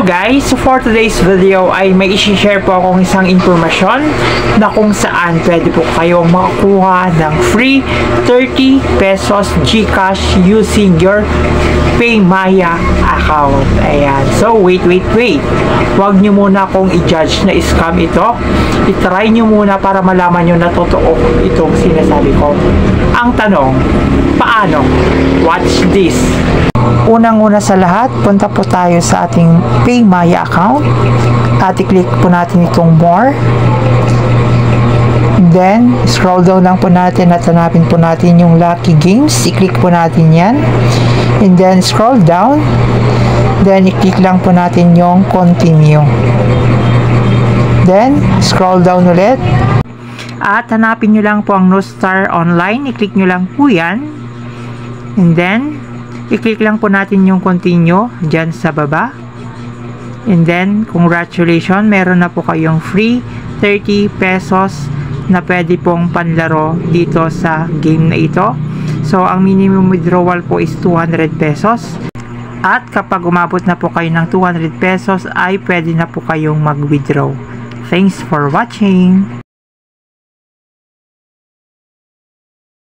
Hello guys! So for today's video ay may isi-share po akong isang impormasyon na kung saan pwede po kayong makakuha ng free 30 pesos GCash using your PayMaya account. Ayan. So wait. Huwag nyo muna akong i-judge na scam ito. I-try nyo muna para malaman nyo na totoo itong sinasabi ko. Ang tanong, paano? Watch this! Unang-una sa lahat, punta po tayo sa ating PayMaya account at i-click po natin itong more. Then, scroll down lang po natin at hanapin po natin yung Lucky Games. I-click po natin yan. And then, scroll down. Then, i-click lang po natin yung continue. Then, scroll down ulit. At hanapin nyo lang po ang Nostar Online. I-click nyo lang po yan. And then, i-click lang po natin yung continue dyan sa baba. And then, congratulations, meron na po kayong free 30 pesos na pwede pong panlaro dito sa game na ito. So, ang minimum withdrawal po is 200 pesos. At kapag umabot na po kayo ng 200 pesos, ay pwede na po kayong mag-withdraw. Thanks for watching!